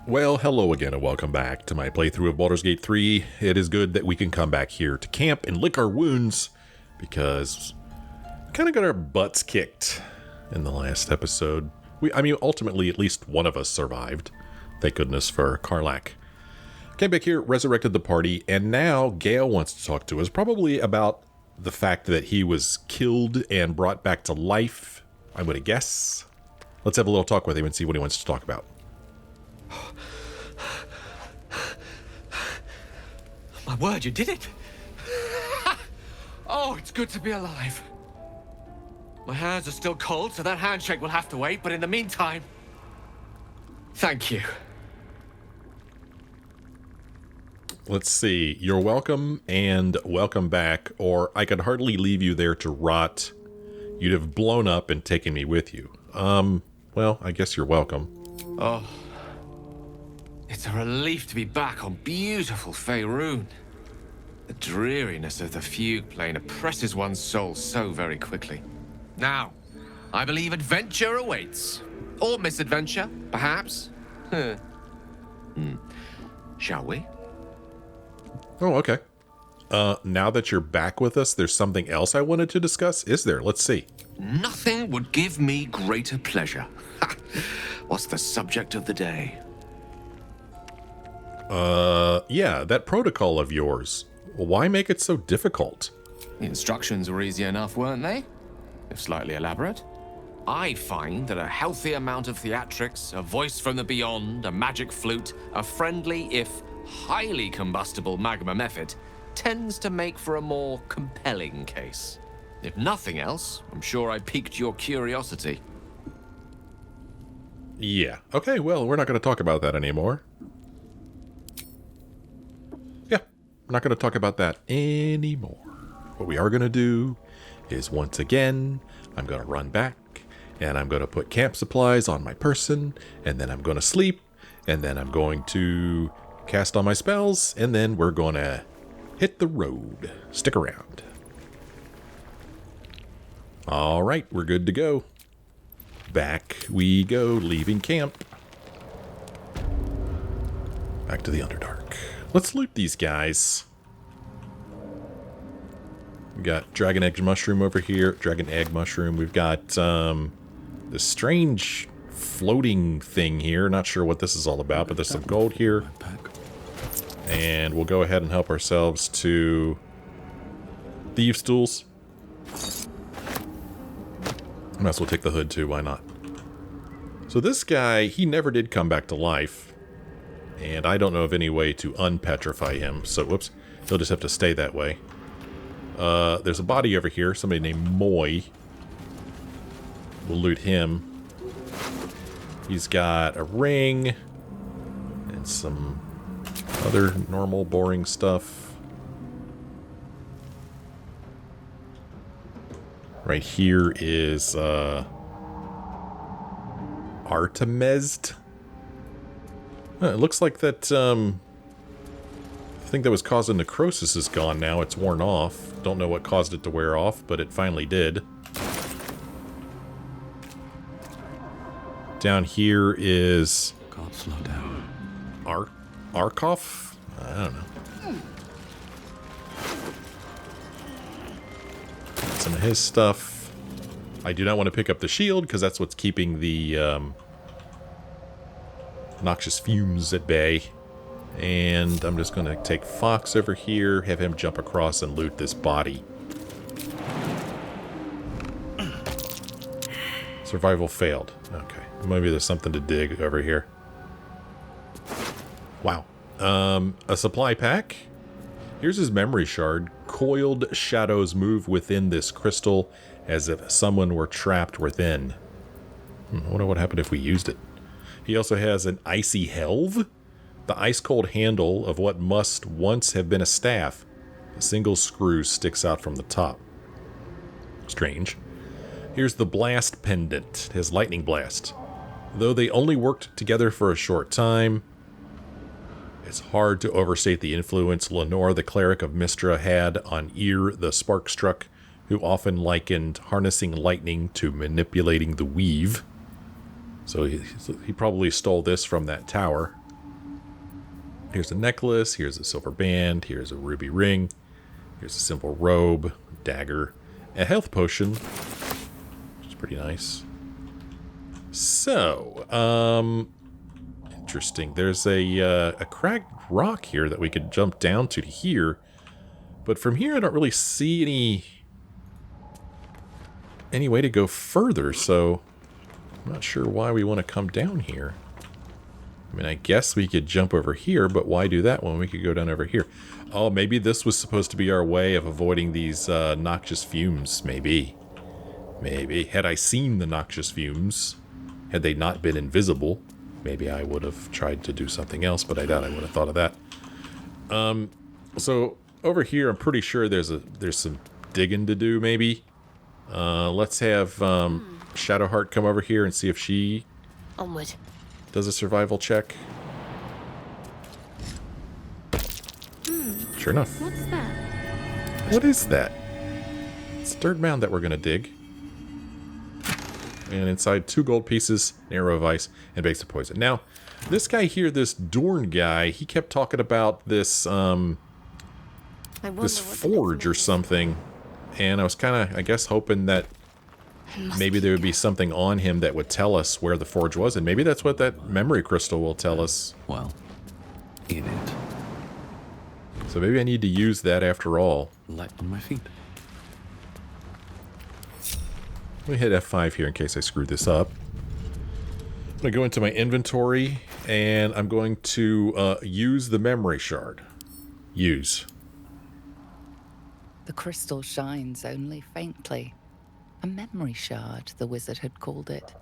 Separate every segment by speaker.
Speaker 1: Well, hello again and welcome back to my playthrough of Baldur's Gate 3. It is good that we can come back here to camp and lick our wounds, because we kind of got our butts kicked in the last episode. Ultimately, at least one of us survived. Thank goodness for Karlach. Came back here, resurrected the party, and now Gale wants to talk to us, probably about the fact that he was killed and brought back to life, I'm going to guess. Let's have a little talk with him and see what he wants to talk about.
Speaker 2: My word, you did it! Oh, it's good to be alive. My hands are still cold, so that handshake will have to wait, but in the meantime, thank you.
Speaker 1: Let's see. You're welcome and welcome back, or I could hardly leave you there to rot. You'd have blown up and taken me with you. Well, I guess you're welcome.
Speaker 2: Oh. It's a relief to be back on beautiful Faerun. The dreariness of the fugue plane oppresses one's soul so very quickly. Now, I believe adventure awaits. Or misadventure, perhaps. Shall we?
Speaker 1: Oh, okay. Now that you're back with us, there's something else I wanted to discuss. Is there? Let's see.
Speaker 2: Nothing would give me greater pleasure. What's the subject of the day?
Speaker 1: Yeah, that protocol of yours. Why make it so difficult?
Speaker 2: The instructions were easy enough, weren't they? If slightly elaborate. I find that a healthy amount of theatrics, a voice from the beyond, a magic flute, a friendly, if highly combustible magma method, tends to make for a more compelling case. If nothing else, I'm sure I piqued your curiosity.
Speaker 1: Yeah. Okay, well, we're not going to talk about that anymore. Yeah, we're not going to talk about that anymore. What we are going to do is, once again, I'm going to run back, and I'm going to put camp supplies on my person, and then I'm going to sleep, and then I'm going to cast on my spells, and then we're going to hit the road. Stick around. All right, we're good to go. Back we go, leaving camp. Back to the Underdark. Let's loot these guys. We got dragon egg mushroom over here. Dragon egg mushroom. We've got this strange floating thing here. Not sure what this is all about, but there's some gold here. And we'll go ahead and help ourselves to thieves' tools. Might as well take the hood too, why not? So this guy, he never did come back to life. And I don't know of any way to unpetrify him. So, whoops, he'll just have to stay that way. There's a body over here, somebody named Moy. We'll loot him. He's got a ring and some other normal, boring stuff. Right here is Artemesd. It looks like that thing that was causing necrosis is gone now. It's worn off. Don't know what caused it to wear off, but it finally did. Down here is...
Speaker 3: God, slow down.
Speaker 1: Arkov? I don't know. Some of his stuff. I do not want to pick up the shield, because that's what's keeping the noxious fumes at bay. And I'm just going to take Fox over here, have him jump across and loot this body. Survival failed. Okay. Maybe there's something to dig over here. Wow. A supply pack. Here's his memory shard. Coiled shadows move within this crystal as if someone were trapped within. I wonder what happened if we used it. He also has an icy helve. The ice-cold handle of what must once have been a staff. A single screw sticks out from the top. Strange. Here's the blast pendant. His lightning blast. Though they only worked together for a short time, it's hard to overstate the influence Lenore, the cleric of Mystra, had on Ear the Sparkstruck, who often likened harnessing lightning to manipulating the weave. So he probably stole this from that tower. Here's a necklace. Here's a silver band. Here's a ruby ring. Here's a simple robe, dagger, a health potion, which is pretty nice. So, interesting. There's a cracked rock here that we could jump down to here. But from here, I don't really see any way to go further, so I'm not sure why we want to come down here. I mean, I guess we could jump over here, but why do that when we could go down over here? Oh, maybe this was supposed to be our way of avoiding these noxious fumes. Maybe. Maybe. Had I seen the noxious fumes, had they not been invisible, maybe I would have tried to do something else, but I doubt I would have thought of that. So over here, I'm pretty sure there's some digging to do, maybe. Let's have Shadowheart come over here and see if she
Speaker 3: Onward.
Speaker 1: does a survival check. Sure enough.
Speaker 3: What's that?
Speaker 1: What is that? It's a dirt mound that we're going to dig. And inside 2 gold pieces, an arrow of ice, and base of poison. Now, this guy here, this Dorn guy, he kept talking about this this forge or something. And I was kind of, I guess, hoping that maybe there would be something on him that would tell us where the forge was. And maybe that's what that memory crystal will tell us.
Speaker 4: Well, in it.
Speaker 1: So maybe I need to use that after all.
Speaker 4: Light on my feet.
Speaker 1: Let me hit F5 here in case I screwed this up. I'm going to go into my inventory, and I'm going to use the memory shard. Use.
Speaker 5: The crystal shines only faintly. A memory shard, the wizard had called it.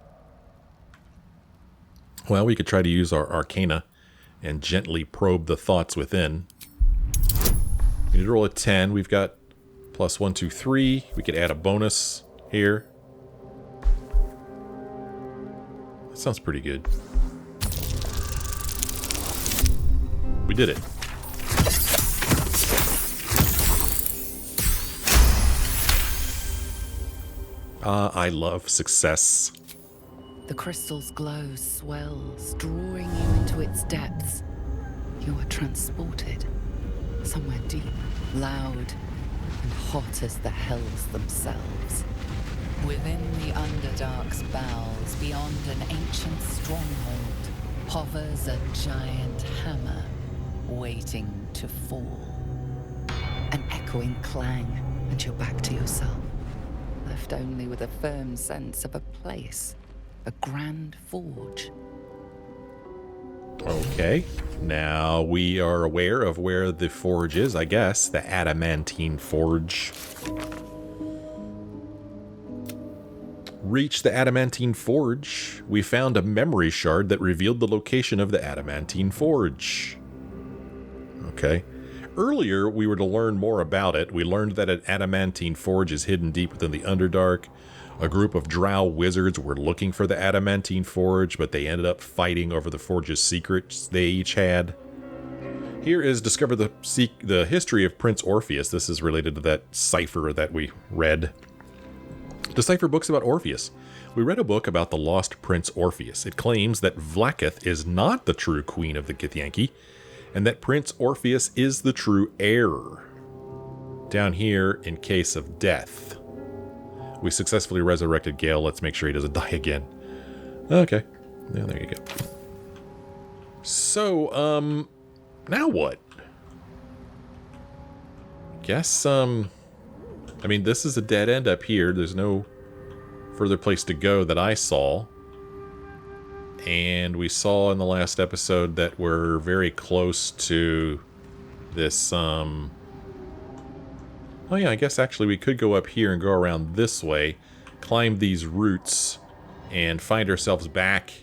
Speaker 1: Well, we could try to use our arcana and gently probe the thoughts within. We need to roll a 10. We've got plus 1, 2, 3. We could add a bonus here. That sounds pretty good. We did it. I love success.
Speaker 5: The crystal's glow swells, drawing you into its depths. You are transported somewhere deep, loud, and hot as the hells themselves. Within the Underdark's bowels, beyond an ancient stronghold, hovers a giant hammer, waiting to fall. An echoing clang, and you're back to yourself, left only with a firm sense of a place, a grand forge.
Speaker 1: Okay, now we are aware of where the forge is, I guess. The adamantine forge. Reached the adamantine forge. We found a memory shard that revealed the location of the adamantine forge. Okay. Earlier, we were to learn more about it. We learned that an adamantine forge is hidden deep within the Underdark. A group of drow wizards were looking for the adamantine forge, but they ended up fighting over the forge's secrets they each had. Here is discover the history of Prince Orpheus. This is related to that cipher that we read. Decipher books about Orpheus. We read a book about the lost Prince Orpheus. It claims that Vlaakith is not the true queen of the Githyanki, and that Prince Orpheus is the true heir. Down here, in case of death. We successfully resurrected Gale. Let's make sure he doesn't die again. Okay. Yeah, there you go. So, now what? Guess, I mean, this is a dead end up here. There's no further place to go that I saw. And we saw in the last episode that we're very close to this, oh yeah, I guess actually we could go up here and go around this way, climb these roots, and find ourselves back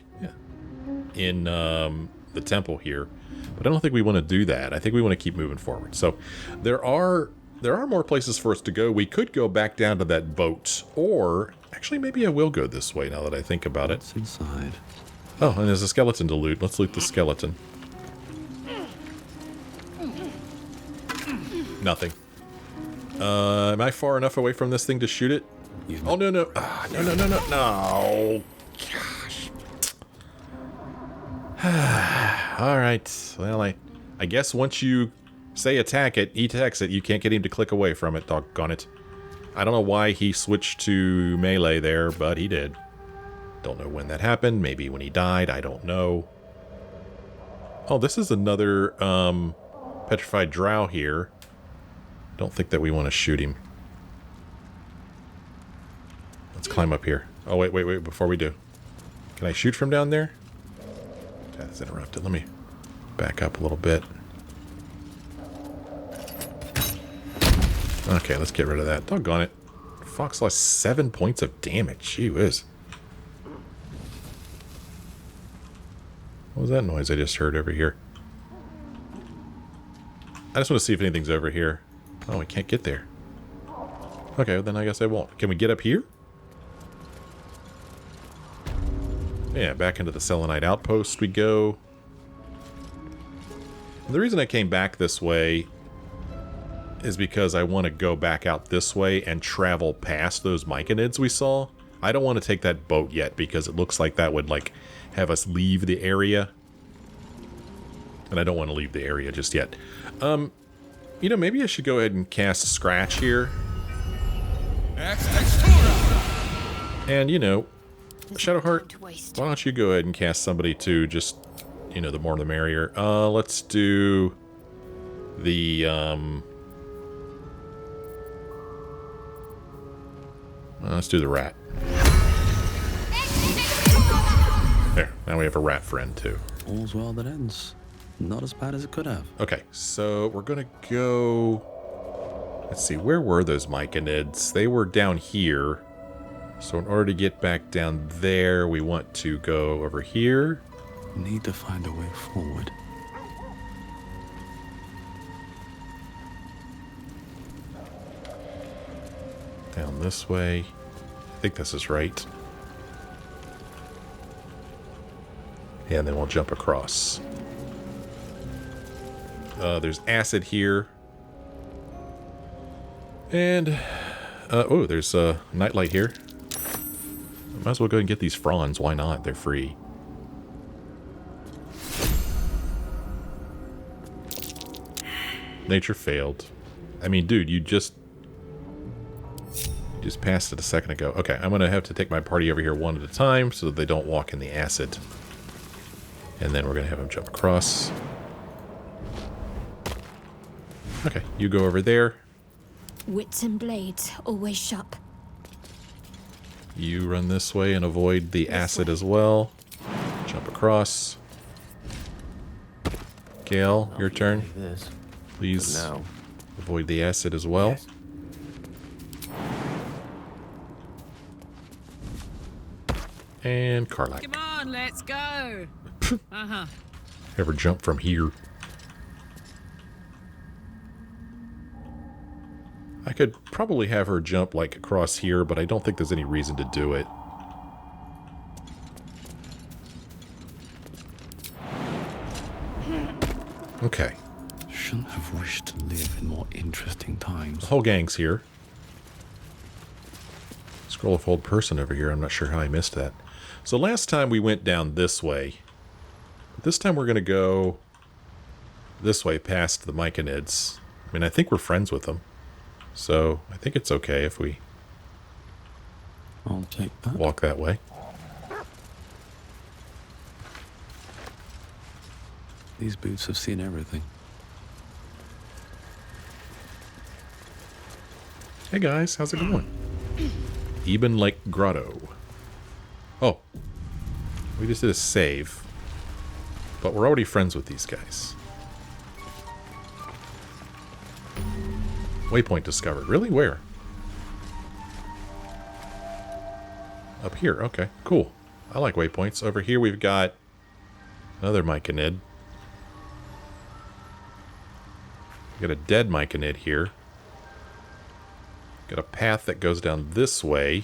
Speaker 1: in the temple here. But I don't think we want to do that. I think we want to keep moving forward. So there are more places for us to go. We could go back down to that boat, or actually maybe I will go this way now that I think about it.
Speaker 4: What's inside?
Speaker 1: Oh, and there's a skeleton to loot. Let's loot the skeleton. Nothing. Am I far enough away from this thing to shoot it? Oh, no, no. No. Gosh. Alright. Well, I I guess once you say attack it, he attacks it, you can't get him to click away from it, doggone it. I don't know why he switched to melee there, but he did. Don't know when that happened. Maybe when he died. I don't know. Oh, this is another petrified drow here. Don't think that we want to shoot him. Let's climb up here. Oh, wait, before we do. Can I shoot from down there? That's interrupted. Let me back up a little bit. Okay, let's get rid of that. Doggone it. Fox lost 7 points of damage. Gee whiz. What was that noise I just heard over here? I just want to see if anything's over here. Oh, we can't get there. Okay, well then I guess I won't. Can we get up here? Yeah, back into the Selenite outpost we go. The reason I came back this way is because I want to go back out this way and travel past those Myconids we saw. I don't want to take that boat yet because it looks like that would, like, have us leave the area. And I don't want to leave the area just yet. You know, maybe I should go ahead and cast Scratch here. And, you know, Shadowheart, why don't you go ahead and cast somebody to just, you know, the more the merrier. Let's do the, let's do the rat. There, now we have a rat friend, too.
Speaker 4: All's well that ends. Not as bad as it could have.
Speaker 1: Okay, so we're gonna go... Let's see, where were those Myconids? They were down here. So in order to get back down there, we want to go over here.
Speaker 4: Need to find a way forward.
Speaker 1: Down this way. I think this is right. And then we'll jump across. There's acid here. And, oh, there's a nightlight here. Might as well go and get these fronds. Why not? They're free. Nature failed. I mean, dude, you just passed it a second ago. Okay, I'm going to have to take my party over here one at a time so that they don't walk in the acid. And then we're going to have them jump across. Okay, you go over there.
Speaker 3: Wits and blades, always sharp.
Speaker 1: You run this way and avoid the acid as well. Jump across. Gale, your turn. Please avoid the acid as well.
Speaker 2: Yes.
Speaker 1: And Karlak.
Speaker 5: Come on, let's go.
Speaker 1: Ever jump from here? I could probably have her jump like across here, but I don't think there's any reason to do it. Okay.
Speaker 4: Shouldn't have wished to live in more interesting times.
Speaker 1: The whole gang's here. Scroll of hold person over here. I'm not sure how I missed that. So last time we went down this way. This time we're going to go this way past the Myconids. I mean, I think we're friends with them. So I think it's okay if we
Speaker 4: I'll take that.
Speaker 1: walk that way.
Speaker 4: These boots have seen everything.
Speaker 1: Hey guys, how's it going? Ebonlake Grotto. Oh, we just did a save, but we're already friends with these guys. Waypoint discovered. Really? Where? Up here. Okay, cool. I like waypoints. Over here we've got another Myconid. Got a dead Myconid here. Got a path that goes down this way.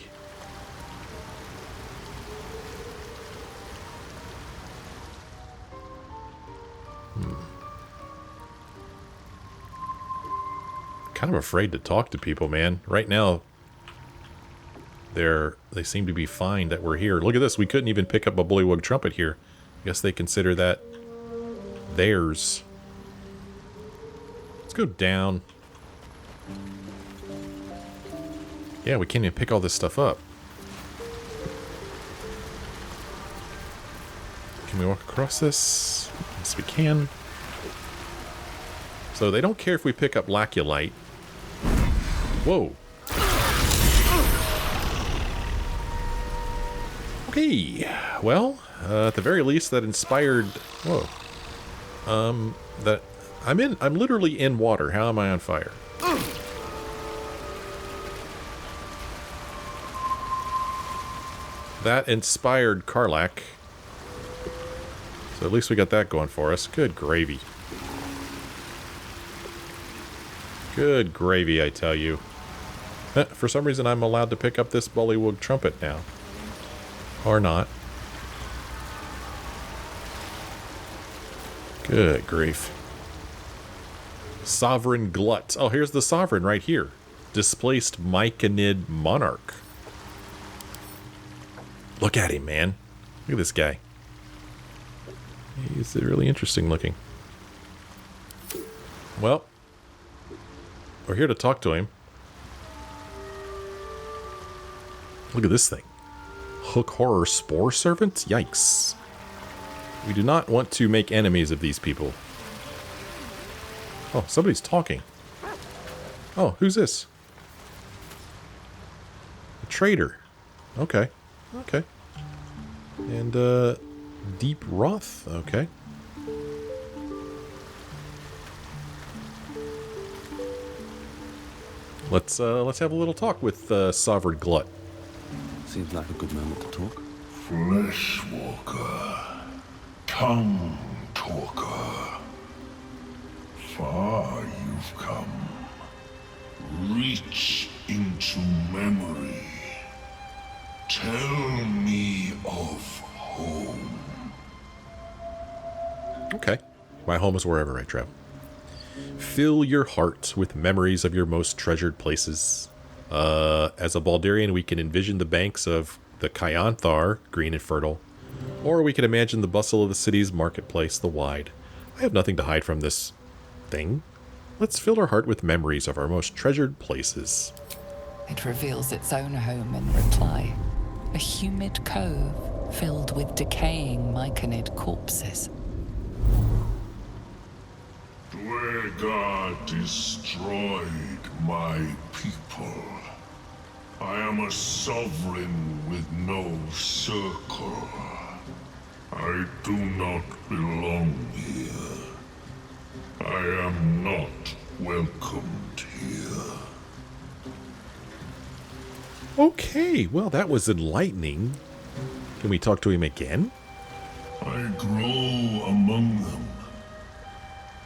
Speaker 1: Kind of afraid to talk to people, man. Right now, they seem to be fine that we're here. Look at this. We couldn't even pick up a bullywug trumpet here. I guess they consider that theirs. Let's go down. Yeah, we can't even pick all this stuff up. Can we walk across this? Yes, we can. So they don't care if we pick up laculite. Whoa. Okay. Well, at the very least, that inspired... Whoa. I'm literally in water. How am I on fire? That inspired Karlach. So at least we got that going for us. Good gravy. Good gravy, I tell you. For some reason, I'm allowed to pick up this bullywug trumpet now. Or not. Good grief. Sovereign Glut. Oh, here's the Sovereign right here. Displaced Myconid Monarch. Look at him, man. Look at this guy. He's really interesting looking. Well, we're here to talk to him. Look at this thing. Hook Horror Spore Servant? Yikes. We do not want to make enemies of these people. Oh, somebody's talking. Oh, who's this? A trader. Okay. Okay. And, Deep Wrath. Okay. Let's have a little talk with Sovereign Glut.
Speaker 4: Seems like a good moment to talk.
Speaker 6: Fleshwalker, tongue talker. Far you've come. Reach into memory. Tell me of home.
Speaker 1: Okay. My home is wherever I travel. Fill your heart with memories of your most treasured places. As a Baldurian, we can envision the banks of the Kyanthar, green and fertile. Or we can imagine the bustle of the city's marketplace, the wide. I have nothing to hide from this thing. Let's fill our heart with memories of our most treasured places.
Speaker 5: It reveals its own home in reply. A humid cove filled with decaying Myconid corpses.
Speaker 6: Dwegar destroyed my people. I am a sovereign with no circle. I do not belong here. I am not welcomed here.
Speaker 1: Okay, well, that was enlightening. Can we talk to him again?
Speaker 6: I grow among them,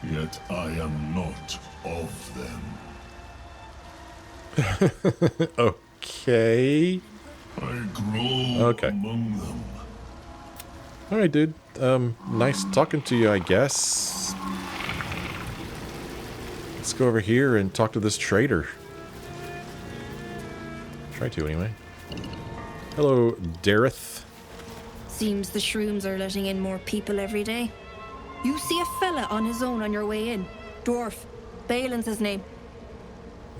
Speaker 6: yet I am not of them.
Speaker 1: Okay.
Speaker 6: I grow
Speaker 1: Okay.
Speaker 6: among them.
Speaker 1: Alright, dude. Nice talking to you, I guess. Let's go over here and talk to this trader. Try to, anyway. Hello, Dareth.
Speaker 3: Seems the shrooms are letting in more people every day. You see a fella on his own on your way in. Dwarf. Balin's his name.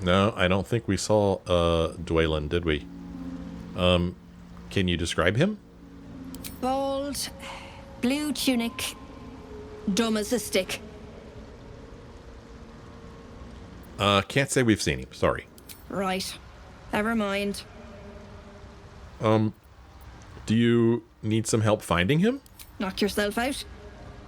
Speaker 1: No, I don't think we saw, Dwaylen, did we? Can you describe him?
Speaker 3: Bald, blue tunic, dumb as a stick.
Speaker 1: Can't say we've seen him, sorry.
Speaker 3: Right. Never mind.
Speaker 1: Do you need some help finding him?
Speaker 3: Knock yourself out.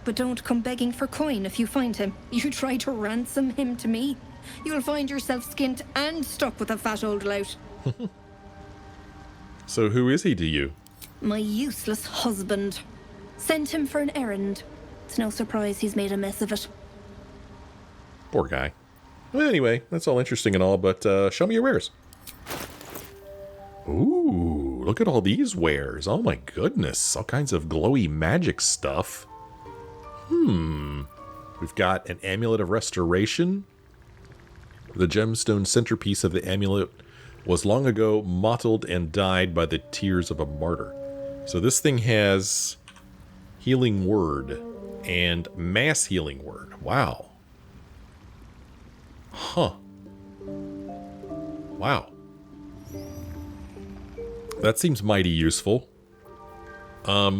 Speaker 3: But don't come begging for coin if you find him. You try to ransom him to me, you'll find yourself skint and stuck with a fat old lout.
Speaker 1: So who is he to you?
Speaker 3: My useless husband. Sent him for an errand. It's no surprise he's made a mess of it.
Speaker 1: Poor guy. Well, anyway, that's all interesting and all, but show me your wares. Ooh, look at all these wares. Oh my goodness. All kinds of glowy magic stuff. We've got an amulet of restoration. The gemstone centerpiece of the amulet was long ago mottled and dyed by the tears of a martyr. So this thing has healing word and mass healing word. Wow. Huh. Wow. That seems mighty useful. I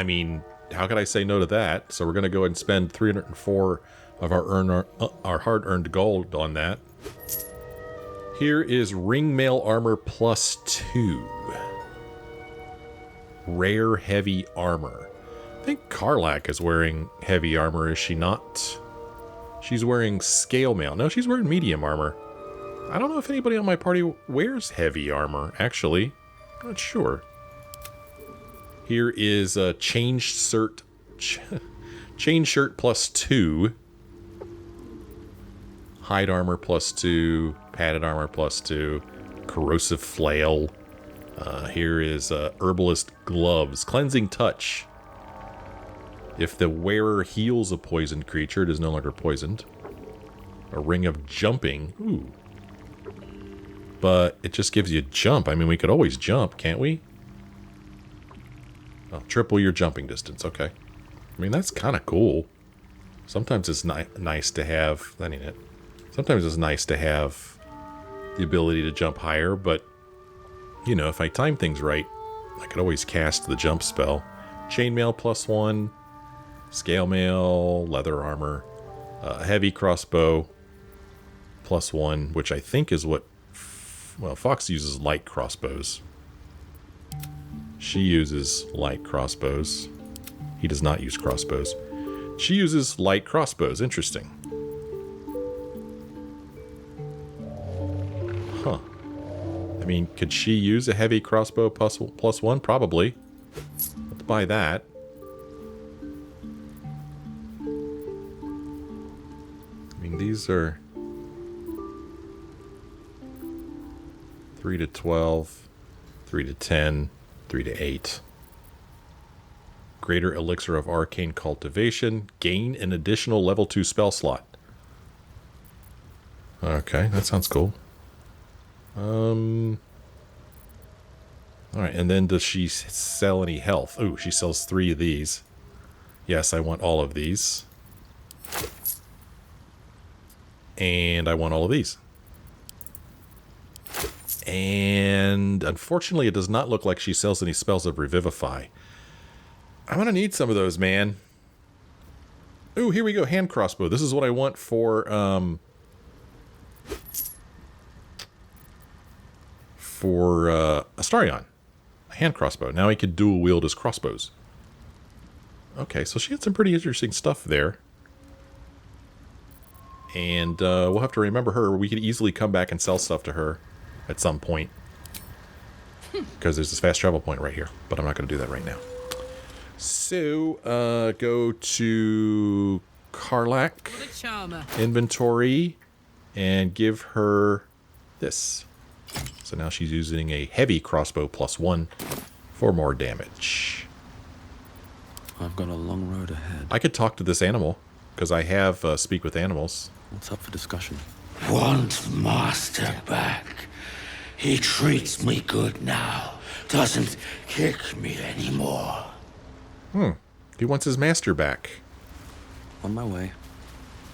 Speaker 1: mean, how could I say no to that? So we're going to go ahead and spend 304 of our hard-earned gold on that. Here is ringmail armor +2. Rare heavy armor. I think Karlak is wearing heavy armor, is she not? She's wearing scale mail. No, she's wearing medium armor. I don't know if anybody on my party wears heavy armor, actually. I'm not sure. Here is a chain shirt +2. Hide armor +2. Padded armor +2. Corrosive flail. Here is herbalist gloves. Cleansing touch. If the wearer heals a poisoned creature, it is no longer poisoned. A ring of jumping. Ooh. But it just gives you a jump. I mean, we could always jump, can't we? Oh, triple your jumping distance. Okay. I mean, that's kind of cool. Sometimes it's nice to have... That ain't it. Sometimes it's nice to have the ability to jump higher, but, you know, if I time things right, I could always cast the jump spell. Chainmail +1, scale mail, leather armor, heavy crossbow +1, which I think is what... Well, Fox uses light crossbows. She uses light crossbows. He does not use crossbows. She uses light crossbows. Interesting. Huh. I mean, could she use a heavy crossbow +1? Probably. Let's buy that. I mean, these are 3 to 12, 3 to 10, 3 to 8. Greater Elixir of Arcane Cultivation. Gain an additional level 2 spell slot. Okay, that sounds cool. Alright, and then does she sell any health? Ooh, she sells 3 of these. Yes, I want all of these. And I want all of these. And unfortunately, it does not look like she sells any spells of Revivify. I'm going to need some of those, man. Ooh, here we go. Hand crossbow. This is what I want for Astarion. A hand crossbow. Now he could dual wield his crossbows. Okay, so she had some pretty interesting stuff there. And we'll have to remember her. We could easily come back and sell stuff to her at some point. Because there's this fast travel point right here. But I'm not going to do that right now. So, go to Karlak. Inventory. And give her this. So now she's using a heavy crossbow +1 for more damage.
Speaker 4: I've got a long road ahead.
Speaker 1: I could talk to this animal. Because I have speak with animals.
Speaker 4: What's up for discussion?
Speaker 7: Want master back. He treats me good now. Doesn't kick me anymore.
Speaker 1: He wants his master back.
Speaker 4: On my way.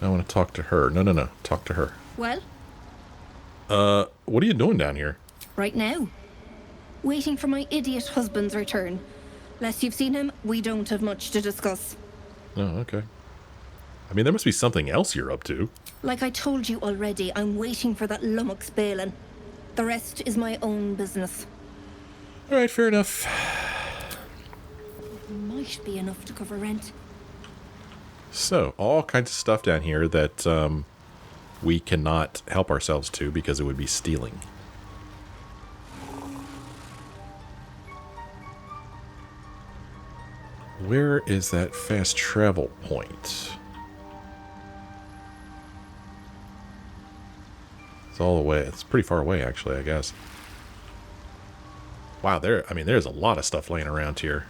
Speaker 1: I want to talk to her. No. Talk to her.
Speaker 3: Well,
Speaker 1: what are you doing down here?
Speaker 3: right now. Waiting for my idiot husband's return. Lest you've seen him, we don't have much to discuss.
Speaker 1: Oh, okay. I mean, there must be something else you're up to.
Speaker 3: Like I told you already, I'm waiting for that lummox Balin. The rest is my own business.
Speaker 1: All right, fair enough.
Speaker 3: Might be enough to cover rent.
Speaker 1: So, all kinds of stuff down here that we cannot help ourselves to because it would be stealing. Where is that fast travel point? It's all the way. It's pretty far away, actually, I guess. Wow, there's a lot of stuff laying around here.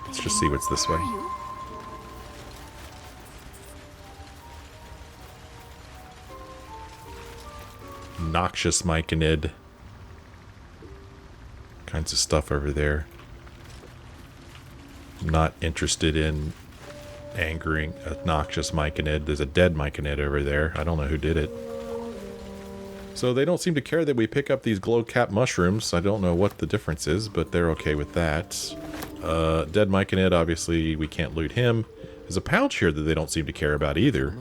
Speaker 1: Let's just see what's this way. Noxious Myconid. Kinds of stuff over there. I'm not interested in angering, obnoxious Myconid. There's a dead Myconid over there. I don't know who did it. So they don't seem to care that we pick up these glow-cap mushrooms. I don't know what the difference is, but they're okay with that. Dead Myconid, obviously we can't loot him. There's a pouch here that they don't seem to care about either.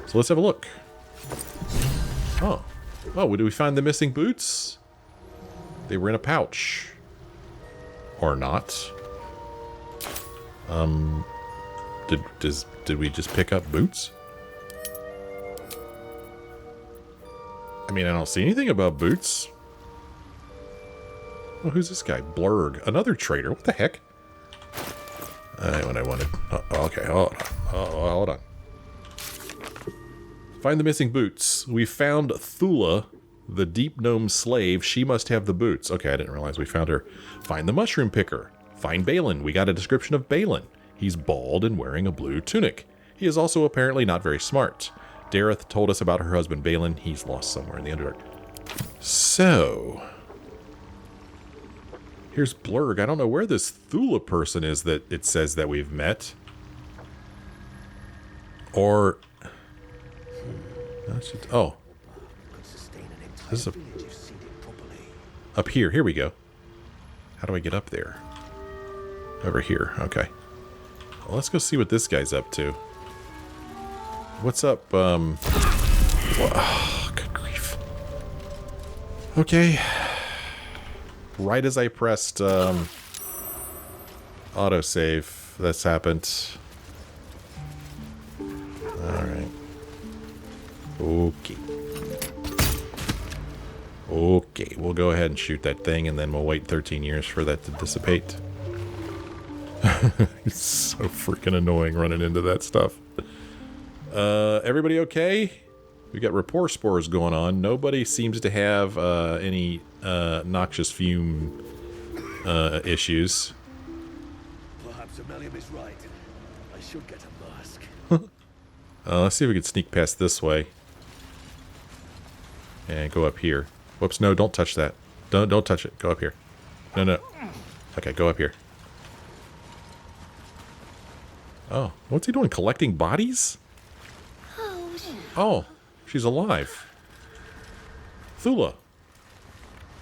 Speaker 1: So let's have a look. Oh. Oh, did we find the missing boots? They were in a pouch. Or not. Did we just pick up boots? I mean, I don't see anything about boots. Oh, who's this guy? Blurg. Another trader. What the heck? What I wanted. Oh, okay, hold on. Oh, hold on. Find the missing boots. We found Thula, the deep gnome slave. She must have the boots. Okay, I didn't realize we found her. Find the mushroom picker. Find Balin. We got a description of Balin. He's bald and wearing a blue tunic. He is also apparently not very smart. Dareth told us about her husband Balin. He's lost somewhere in the Underdark. So, here's Blurg. I don't know where this Thula person is that it says that we've met. Or, oh, this is up here. Here we go. How do I get up there? Over here. Okay. Well, let's go see what this guy's up to. What's up, oh, good grief. Okay. Right as I pressed, autosave, that's happened. Alright. Okay. Okay, we'll go ahead and shoot that thing, and then we'll wait 13 years for that to dissipate. It's so freaking annoying running into that stuff. Everybody okay? We got rapport spores going on. Nobody seems to have any noxious fume issues.
Speaker 7: Perhaps Amelia is right. I should get a mask.
Speaker 1: Let's see if we can sneak past this way. And go up here. Whoops, no, don't touch that. Don't touch it. Go up here. No. Okay, go up here. Oh, what's he doing? Collecting bodies? Oh, she's alive. Thula.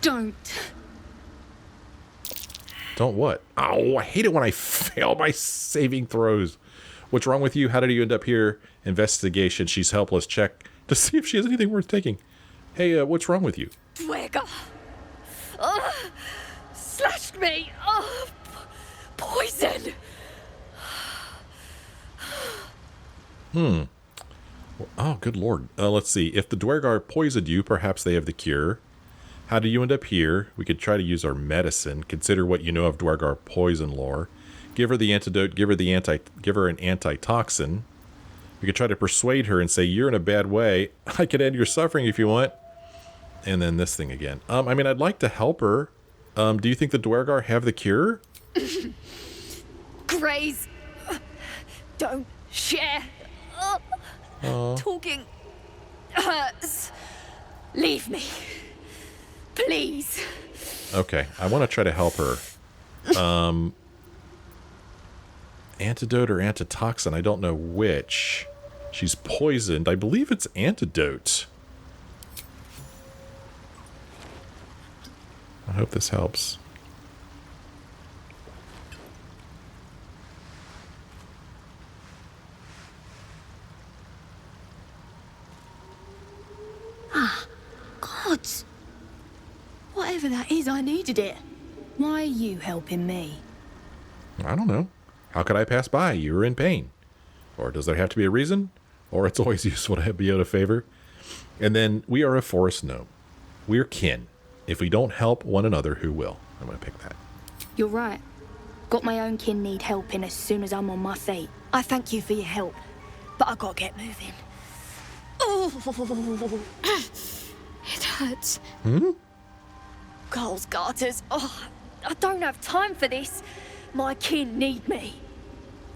Speaker 3: Don't.
Speaker 1: Don't what? Oh, I hate it when I fail my saving throws. What's wrong with you? How did you end up here? Investigation. She's helpless. Check to see if she has anything worth taking. Hey, what's wrong with you?
Speaker 3: Dwega. Slashed me. Poison.
Speaker 1: Oh, good lord. Let's see. If the Dwergar poisoned you, perhaps they have the cure. How do you end up here? We could try to use our medicine. Consider what you know of Dwergar poison lore. Give her the antidote. Give her an antitoxin. We could try to persuade her and say, you're in a bad way. I could end your suffering if you want. And then this thing again. I mean, I'd like to help her. Do you think the Dwergar have the cure?
Speaker 3: Graze. Don't share. Talking hurts. Leave me. Please.
Speaker 1: Okay, I want to try to help her. Antidote or antitoxin, I don't know which. She's poisoned. I believe it's antidote. I hope this helps.
Speaker 8: Gods. Whatever that is, I needed it. Why are you helping me?
Speaker 1: I don't know. How could I pass by? You were in pain. Or does there have to be a reason? Or it's always useful to be out of favor. And then we are a forest gnome. We're kin. If we don't help one another, who will? I'm going to pick that.
Speaker 8: You're right. Got my own kin need helping as soon as I'm on my feet. I thank you for your help, but I gotta get moving. Oh, it hurts. Girls' garters. Oh, I don't have time for this. My kin need me.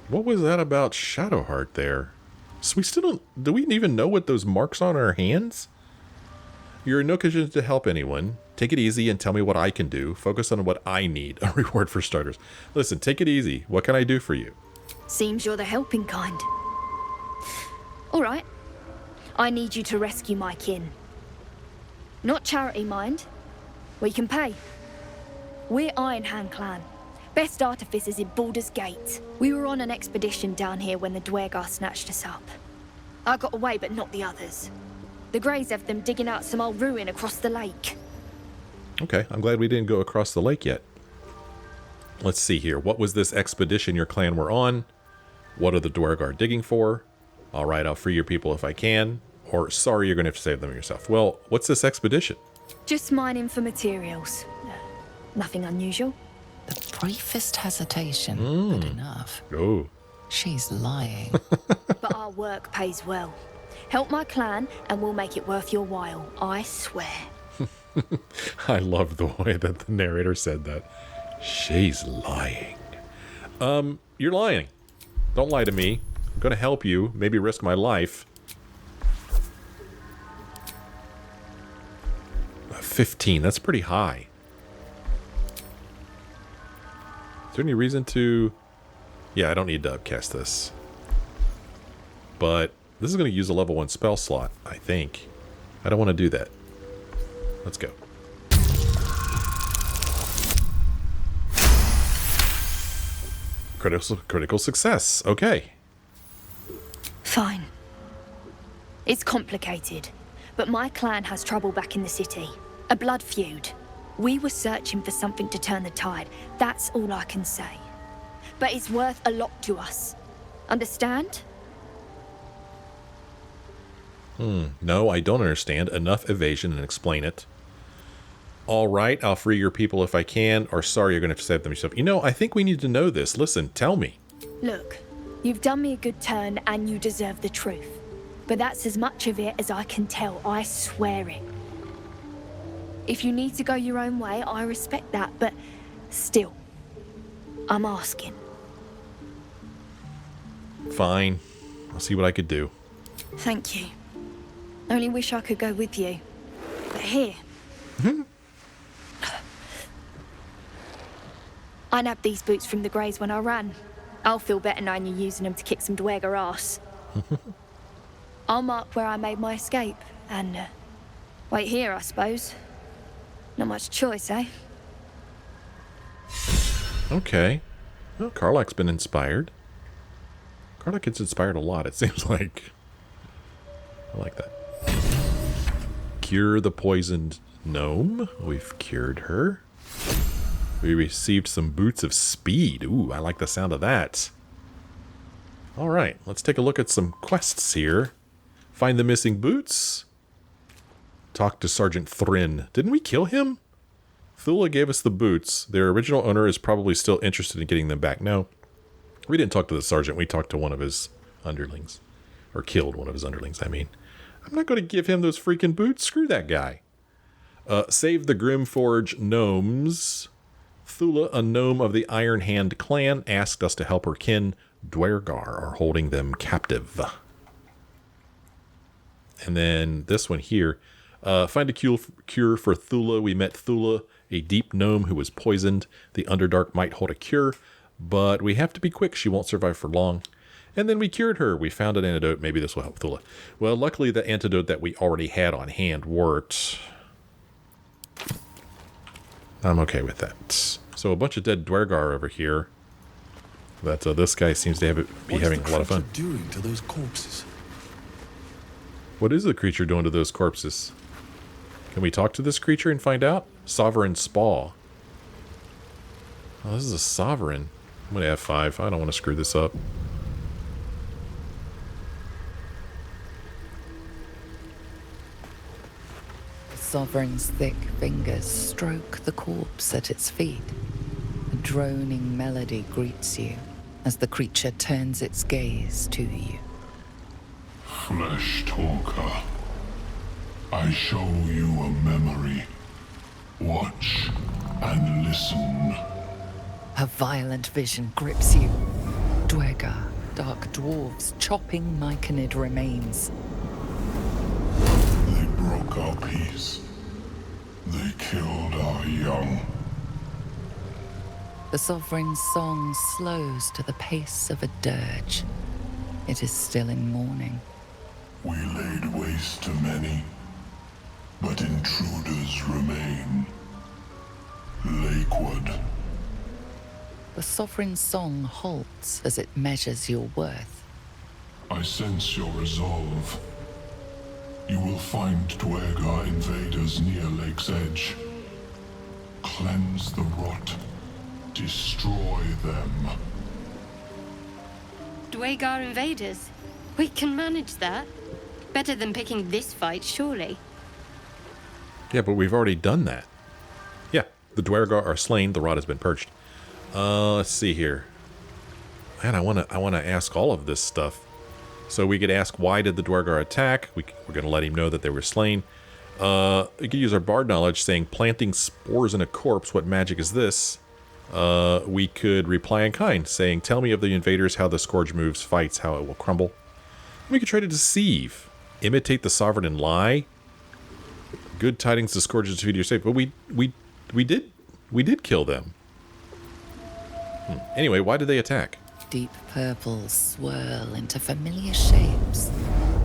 Speaker 1: What was that about Shadowheart there? So we still don't... Do we even know what those marks on our hands? You're in no condition to help anyone. Take it easy and tell me what I can do. Focus on what I need. A reward for starters. Listen, take it easy. What can I do for you?
Speaker 8: Seems you're the helping kind. All right. I need you to rescue my kin. Not charity, mind. We can pay. We're Iron Hand Clan. Best artificers in Baldur's Gate. We were on an expedition down here when the Dwergar snatched us up. I got away, but not the others. The Greys have them digging out some old ruin across the lake.
Speaker 1: Okay, I'm glad we didn't go across the lake yet. Let's see here. What was this expedition your clan were on? What are the Dwergar digging for? All right, I'll free your people if I can. Or, sorry, you're going to have to save them yourself. Well, what's this expedition?
Speaker 8: Just mining for materials. Nothing unusual.
Speaker 5: The briefest hesitation, but enough.
Speaker 1: Oh.
Speaker 5: She's lying.
Speaker 8: But our work pays well. Help my clan, and we'll make it worth your while. I swear.
Speaker 1: I love the way that the narrator said that. She's lying. You're lying. Don't lie to me. I'm going to help you, maybe risk my life. 15, that's pretty high. Is there any reason to... Yeah, I don't need to upcast this. But this is going to use a level 1 spell slot, I think. I don't want to do that. Let's go. Critical success. Okay.
Speaker 8: Fine. It's complicated, but my clan has trouble back in the city. A blood feud. We were searching for something to turn the tide. That's all I can say. But it's worth a lot to us. Understand?
Speaker 1: No, I don't understand. Enough evasion and explain it. All right, I'll free your people if I can. Or sorry, you're going to have to save them yourself. You know, I think we need to know this. Listen, tell me.
Speaker 8: Look, you've done me a good turn and you deserve the truth. But that's as much of it as I can tell, I swear it. If you need to go your own way, I respect that, but still, I'm asking.
Speaker 1: Fine. I'll see what I could do.
Speaker 8: Thank you. Only wish I could go with you. But here. I nabbed these boots from the Greys when I ran. I'll feel better knowing you're using them to kick some Dwergar ass. I'll mark where I made my escape, and wait here, I suppose. Not much choice, eh?
Speaker 1: Okay. Well, Karlach's been inspired. Karlach gets inspired a lot, it seems like. I like that. Cure the poisoned gnome. We've cured her. We received some boots of speed. Ooh, I like the sound of that. Alright, let's take a look at some quests here. Find the missing boots. Talk to Sergeant Thrin. Didn't we kill him? Thula gave us the boots. Their original owner is probably still interested in getting them back. No, we didn't talk to the sergeant. We talked to one of his underlings. Or killed one of his underlings, I mean. I'm not going to give him those freaking boots. Screw that guy. Save the Grimforge gnomes. Thula, a gnome of the Iron Hand clan, asked us to help her kin. Dwergar are holding them captive. And then this one here. Find a cure for Thula. We met Thula, a deep gnome who was poisoned. The Underdark might hold a cure, but we have to be quick. She won't survive for long. And then we cured her. We found an antidote. Maybe this will help Thula. Well, luckily the antidote that we already had on hand worked. I'm okay with that. So a bunch of dead Dwergar over here. But this guy seems to be having a lot of fun.
Speaker 4: What is the creature doing to those corpses?
Speaker 1: What is the creature doing to those corpses? Can we talk to this creature and find out? Sovereign Spaw. Oh, this is a Sovereign. I'm going to F5. I don't want to screw this up.
Speaker 5: The Sovereign's thick fingers stroke the corpse at its feet. A droning melody greets you as the creature turns its gaze to you.
Speaker 6: Flesh talker, I show you a memory. Watch and listen.
Speaker 5: A violent vision grips you. Dwergar, dark dwarves chopping Myconid remains.
Speaker 6: They broke our peace. They killed our young.
Speaker 5: The Sovereign's song slows to the pace of a dirge. It is still in mourning.
Speaker 6: We laid waste to many, but intruders remain. Lakewood.
Speaker 5: The Sovereign's song halts as it measures your worth.
Speaker 6: I sense your resolve. You will find Dwergar invaders near Lake's Edge. Cleanse the rot. Destroy them.
Speaker 9: Dwergar invaders? We can manage that. Better than picking this fight, surely.
Speaker 1: Yeah, but we've already done that. Yeah, the Dwergar are slain. The rod has been purged. Let's see here. Man, I wanna ask all of this stuff. So we could ask, why did the Dwergar attack? We're gonna let him know that they were slain. We could use our bard knowledge, saying, planting spores in a corpse. What magic is this? We could reply in kind, saying, tell me of the invaders, how the scourge moves, fights, how it will crumble. We could try to deceive, imitate the sovereign and lie. Good tidings, the scourge is defeated, you're safe. But we did kill them. Anyway, why did they attack?
Speaker 5: Deep purples swirl into familiar shapes.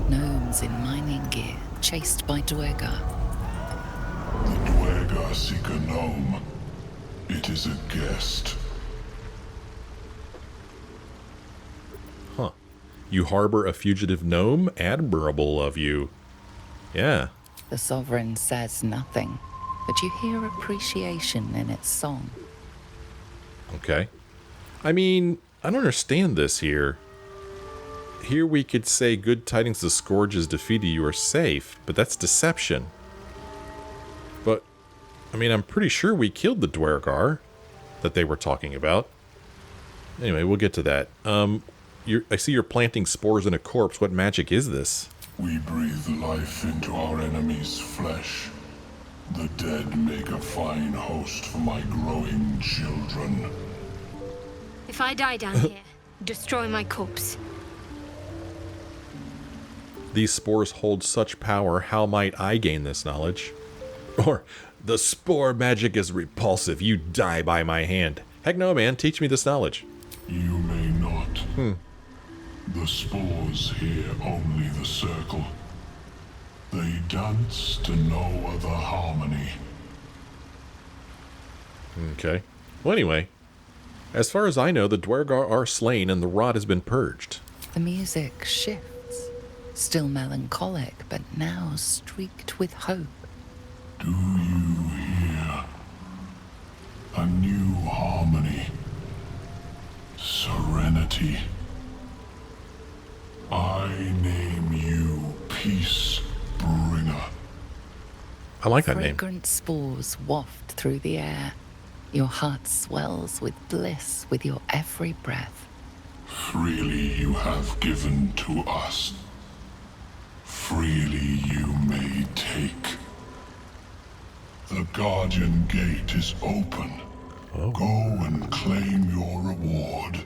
Speaker 5: Gnomes in mining gear, chased by Dwergar.
Speaker 6: The Dwergar seek a gnome. It is a guest.
Speaker 1: Huh. You harbor a fugitive gnome? Admirable of you. Yeah.
Speaker 5: The Sovereign says nothing, but you hear appreciation in its song.
Speaker 1: Okay. I mean, I don't understand this here. Here we could say, good tidings, the scourge is defeated, you are safe, but that's deception. But, I mean, I'm pretty sure we killed the Dwergar that they were talking about. Anyway, we'll get to that. I see you're planting spores in a corpse. What magic is this?
Speaker 6: We breathe life into our enemy's flesh. The dead make a fine host for my growing children.
Speaker 9: If I die down here, destroy my corpse.
Speaker 1: These spores hold such power, how might I gain this knowledge? Or, the spore magic is repulsive, you die by my hand. Heck no, man, teach me this knowledge.
Speaker 6: You may not. The spores hear only the circle. They dance to no other harmony.
Speaker 1: Okay. Well, anyway, as far as I know, the Dwergar are slain and the rod has been purged.
Speaker 5: The music shifts, still melancholic, but now streaked with hope.
Speaker 6: Do you hear? A new harmony. Serenity. I name you Peace Bringer.
Speaker 1: I like that name.
Speaker 5: Fragrant spores waft through the air. Your heart swells with bliss with your every breath.
Speaker 6: Freely you have given to us. Freely you may take. The Guardian Gate is open.
Speaker 1: Oh.
Speaker 6: Go and claim your reward.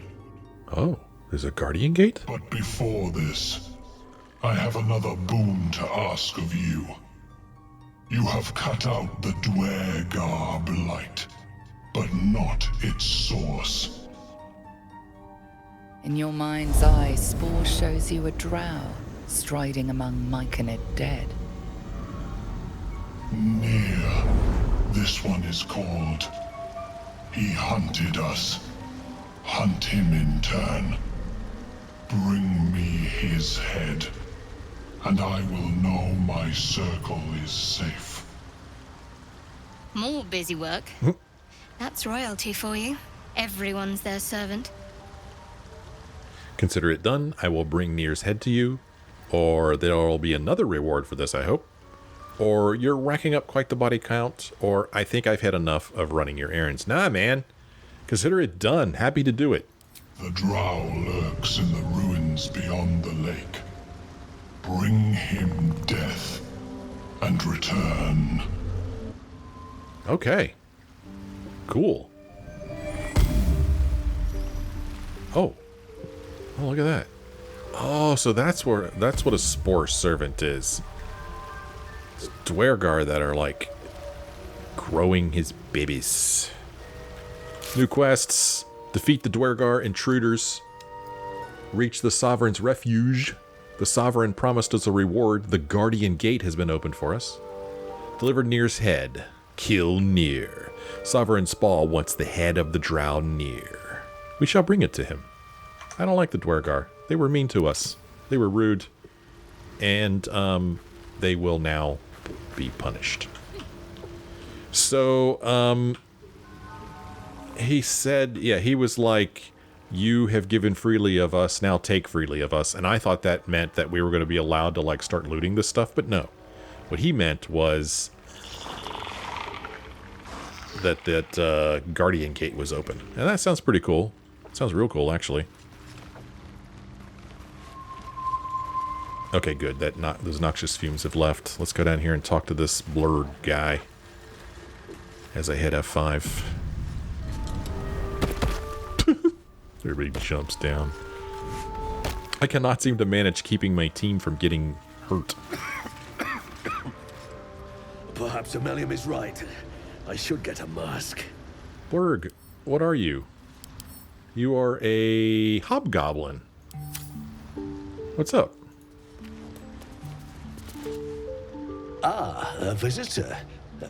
Speaker 1: Oh, there's a Guardian Gate?
Speaker 6: But before this, I have another boon to ask of you. You have cut out the Dwergar blight, but not its source.
Speaker 5: In your mind's eye, Spore shows you a drow striding among Myconid dead.
Speaker 6: Near. This one is called. He hunted us. Hunt him in turn. Bring me his head, and I will know my circle is safe.
Speaker 9: More busy work. That's royalty for you. Everyone's their servant.
Speaker 1: Consider it done. I will bring Nir's head to you. Or there will be another reward for this, I hope. Or you're racking up quite the body count. Or I think I've had enough of running your errands. Nah, man. Consider it done. Happy to do it.
Speaker 6: The drow lurks in the ruins beyond the lake. Bring him death and return.
Speaker 1: Okay. Cool. Oh, look at that. Oh, so that's what a spore servant is. It's Dwergar that are like growing his babies. New quests. Defeat the Dwergar intruders. Reach the Sovereign's refuge. The Sovereign promised us a reward. The Guardian Gate has been opened for us. Deliver Nir's head. Kill Nir. Sovereign Spaw wants the head of the drow Nir. We shall bring it to him. I don't like the Dwergar. They were mean to us. They were rude. And they will now be punished. So, he said, yeah, he was like, you have given freely of us, now take freely of us. And I thought that meant that we were going to be allowed to, like, start looting this stuff, but no. What he meant was that Guardian Gate was open. And that sounds pretty cool. Sounds real cool, actually. Okay, good. Those noxious fumes have left. Let's go down here and talk to this blurred guy as I hit F5. Everybody jumps down. I cannot seem to manage keeping my team from getting hurt.
Speaker 7: Perhaps Ammonium is right. I should get a mask.
Speaker 1: Blurg, what are you? You are a hobgoblin. What's up?
Speaker 7: Ah, a visitor.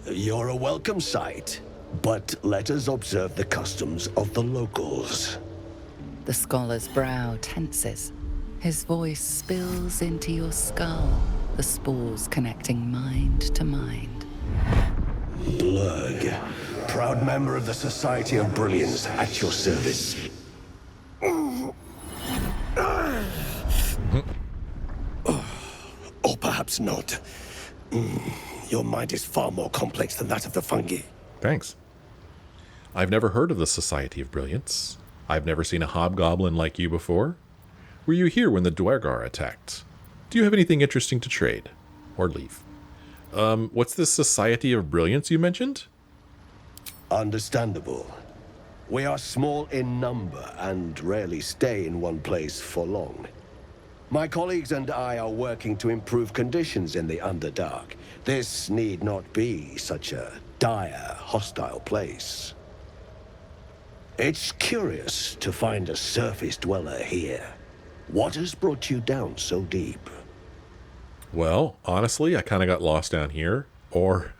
Speaker 7: You're a welcome sight. But let us observe the customs of the locals.
Speaker 5: The scholar's brow tenses. His voice spills into your skull, the spores connecting mind to mind.
Speaker 7: Blurg, proud member of the Society of Brilliance, at your service. Or perhaps not. Your mind is far more complex than that of the fungi.
Speaker 1: Thanks. I've never heard of the Society of Brilliance. I've never seen a hobgoblin like you before. Were you here when the Dwergar attacked? Do you have anything interesting to trade? Or leave? What's this Society of Brilliance you mentioned?
Speaker 7: Understandable. We are small in number and rarely stay in one place for long. My colleagues and I are working to improve conditions in the Underdark. This need not be such a dire, hostile place. It's curious to find a surface dweller here. What has brought you down so deep?
Speaker 1: Well, honestly, I kind of got lost down here. Or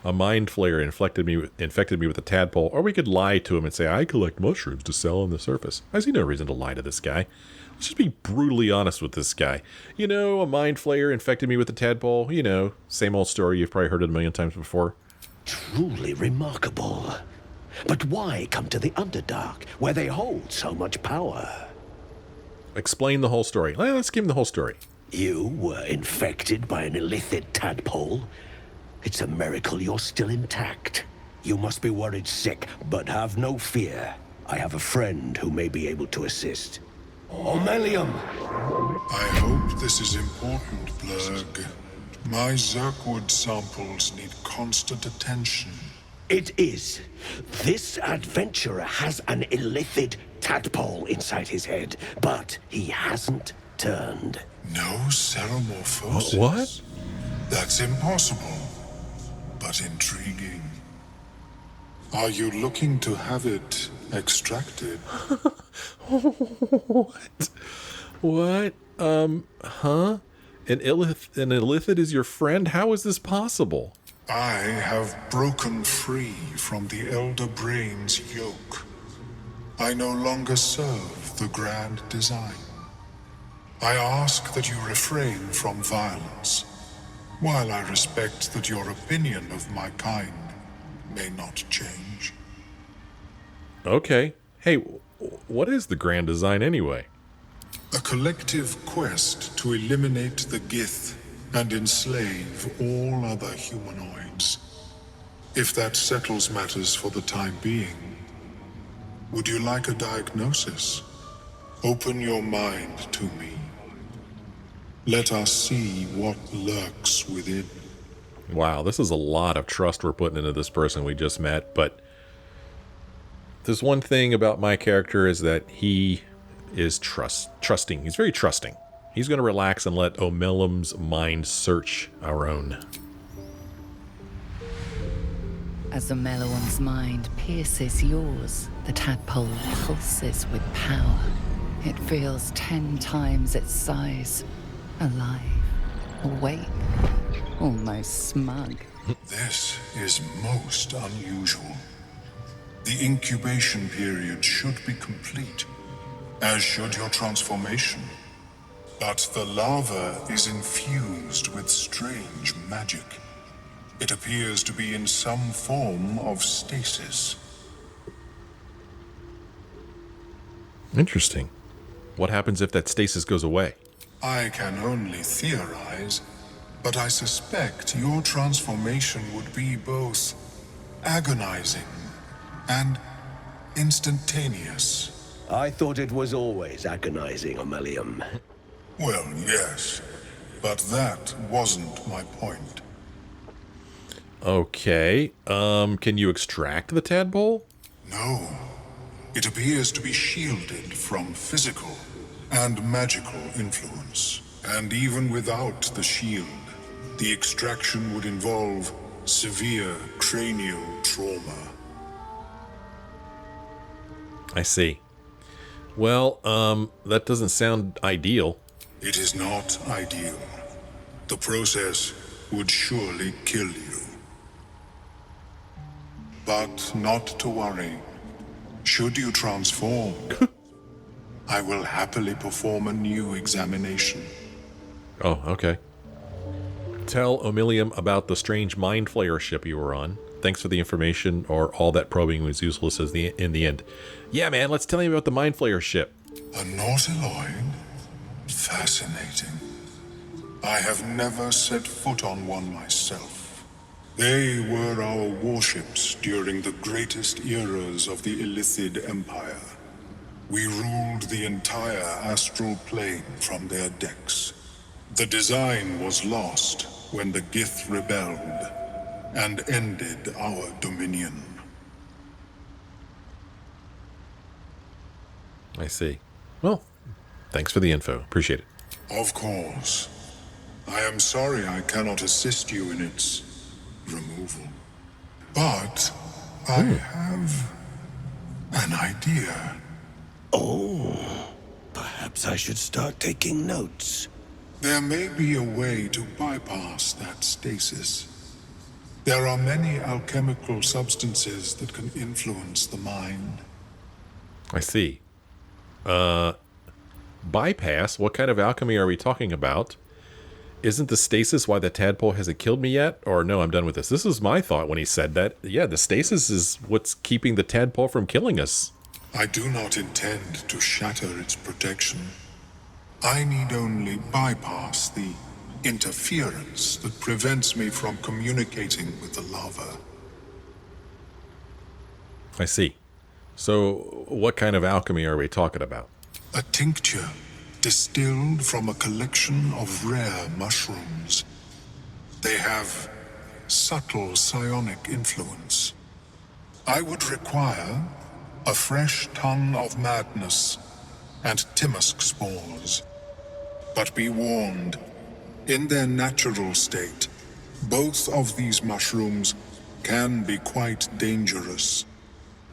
Speaker 1: a Mind Flayer infected me with a tadpole. Or we could lie to him and say, I collect mushrooms to sell on the surface. I see no reason to lie to this guy. Let's just be brutally honest with this guy. You know, a Mind Flayer infected me with a tadpole. You know, same old story. You've probably heard it a million times before.
Speaker 7: Truly remarkable. But why come to the Underdark, where they hold so much power?
Speaker 1: Explain the whole story. Let's give him the whole story.
Speaker 7: You were infected by an illithid tadpole? It's a miracle you're still intact. You must be worried sick, but have no fear. I have a friend who may be able to assist. Omelium!
Speaker 6: I hope this is important, Blurg. My Zerkwood samples need constant attention.
Speaker 7: It is. This adventurer has an illithid tadpole inside his head, but he hasn't turned.
Speaker 6: No ceremorphosis?
Speaker 1: What?
Speaker 6: That's impossible, but intriguing. Are you looking to have it extracted?
Speaker 1: What? What? Huh? An illithid is your friend? How is this possible?
Speaker 6: I have broken free from the Elder Brain's yoke. I no longer serve the grand design. I ask that you refrain from violence, while I respect that your opinion of my kind may not change.
Speaker 1: Okay. Hey, what is the grand design anyway?
Speaker 6: A collective quest to eliminate the Gith and enslave all other humanoids. If that settles matters for the time being, would you like a diagnosis? Open your mind to me. Let us see what lurks within.
Speaker 1: Wow, this is a lot of trust we're putting into this person we just met, but there's one thing about my character is that he is trusting. He's very trusting. He's going to relax and let Omelium's mind search our own.
Speaker 5: As the Meloan's mind pierces yours, the tadpole pulses with power. It feels 10 times its size. Alive, awake, almost smug.
Speaker 6: This is most unusual. The incubation period should be complete, as should your transformation. But the larva is infused with strange magic. It appears to be in some form of stasis.
Speaker 1: Interesting. What happens if that stasis goes away?
Speaker 6: I can only theorize, but I suspect your transformation would be both agonizing and instantaneous.
Speaker 7: I thought it was always agonizing, Aurelium.
Speaker 6: Well, yes, but that wasn't my point.
Speaker 1: Okay, can you extract the tadpole?
Speaker 6: No. It appears to be shielded from physical and magical influence. And even without the shield, the extraction would involve severe cranial trauma.
Speaker 1: I see. Well, that doesn't sound ideal.
Speaker 6: It is not ideal. The process would surely kill you. But not to worry. Should you transform, I will happily perform a new examination.
Speaker 1: Oh, okay. Tell Omilium about the strange Mind Flayer ship you were on. Thanks for the information, or all that probing was useless in the end. Yeah, man, let's tell you about the Mind Flayer ship.
Speaker 6: A nautiloid? Fascinating. I have never set foot on one myself. They were our warships during the greatest eras of the Illithid Empire. We ruled the entire astral plane from their decks. The design was lost when the Gith rebelled and ended our dominion.
Speaker 1: I see. Well, thanks for the info. Appreciate it.
Speaker 6: Of course. I am sorry I cannot assist you in its removal. But I have an idea.
Speaker 7: Oh, perhaps I should start taking notes.
Speaker 6: There may be a way to bypass that stasis. There are many alchemical substances that can influence the mind.
Speaker 1: I see. Bypass? What kind of alchemy are we talking about? Isn't the stasis why the tadpole hasn't killed me yet? Or no, I'm done with this. This is my thought when he said that. Yeah, the stasis is what's keeping the tadpole from killing us.
Speaker 6: I do not intend to shatter its protection. I need only bypass the interference that prevents me from communicating with the larva.
Speaker 1: I see. So, what kind of alchemy are we talking about?
Speaker 6: A tincture distilled from a collection of rare mushrooms. They have subtle psionic influence. I would require a fresh ton of madness and Timusk spores. But be warned, in their natural state, both of these mushrooms can be quite dangerous.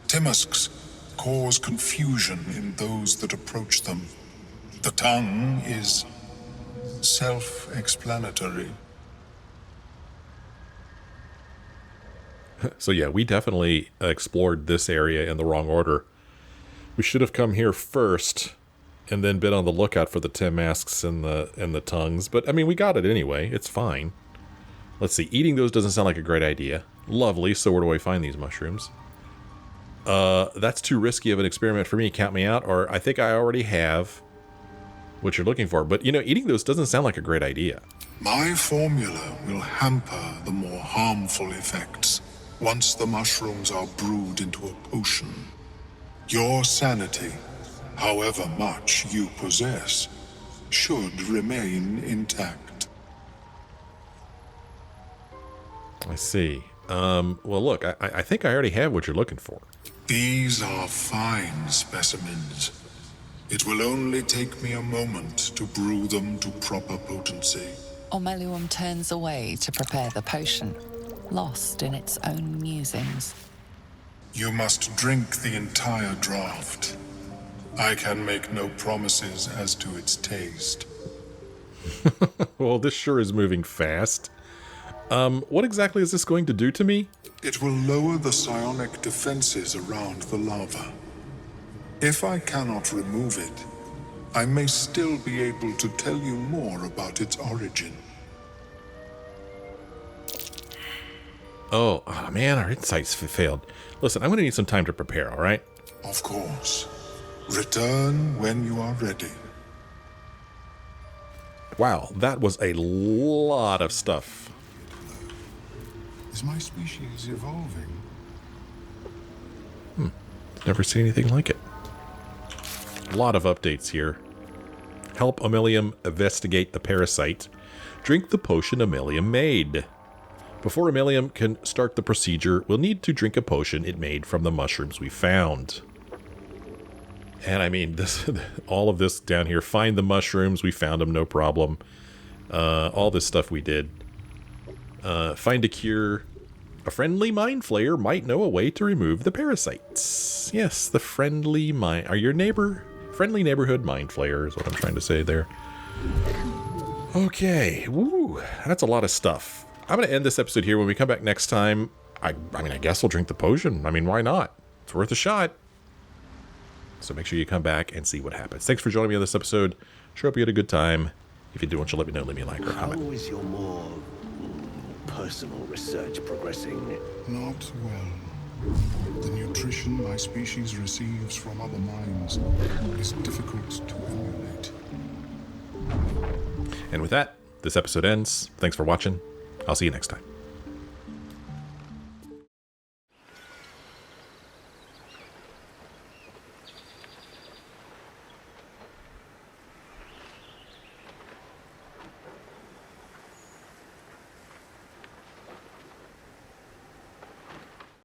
Speaker 6: Timusks cause confusion in those that approach them. The tongue is self-explanatory.
Speaker 1: So yeah, we definitely explored this area in the wrong order. We should have come here first and then been on the lookout for the Timusks and the tongues. But I mean, we got it anyway. It's fine. Let's see. Eating those doesn't sound like a great idea. Lovely. So where do I find these mushrooms? That's too risky of an experiment for me. Count me out. Or I think I already have what you're looking for. But, you know, eating those doesn't sound like a great idea.
Speaker 6: My formula will hamper the more harmful effects once the mushrooms are brewed into a potion. Your sanity, however much you possess, should remain intact.
Speaker 1: I see. Well, look, I think I already have what you're looking for.
Speaker 6: These are fine specimens. It will only take me a moment to brew them to proper potency.
Speaker 5: Omelium turns away to prepare the potion. lost in its own musings.
Speaker 6: You must drink the entire draught. I can make no promises as to its taste.
Speaker 1: Well, this sure is moving fast. What exactly is this going to do to me?
Speaker 6: It will lower the psionic defenses around the lava. If I cannot remove it, I may still be able to tell you more about its origin.
Speaker 1: Oh man, our insights failed. Listen, I'm going to need some time to prepare, all right?
Speaker 6: Of course. Return when you are ready.
Speaker 1: Wow, that was a lot of stuff.
Speaker 6: Is my species evolving?
Speaker 1: Never seen anything like it. A lot of updates here. Help Aemilium investigate the parasite. Drink the potion Aemilium made. Before Aemilium can start the procedure, we'll need to drink a potion it made from the mushrooms we found. And I mean, this, all of this down here. Find the mushrooms. We found them, no problem. All this stuff we did. Find a cure. A friendly Mind Flayer might know a way to remove the parasites. Yes, the friendly mind... Are your neighbor... Friendly neighborhood Mind Flayer is what I'm trying to say there. Okay. Woo. That's a lot of stuff. I'm going to end this episode here. When we come back next time, I mean, I guess we'll drink the potion. I mean, why not? It's worth a shot. So make sure you come back and see what happens. Thanks for joining me on this episode. Sure hope you had a good time. If you do want to let me know, leave me a like or a comment.
Speaker 7: How is your more personal research progressing?
Speaker 6: Not well. The nutrition my species receives from other minds is difficult to emulate.
Speaker 1: And with that, this episode ends. Thanks for watching. I'll see you next time.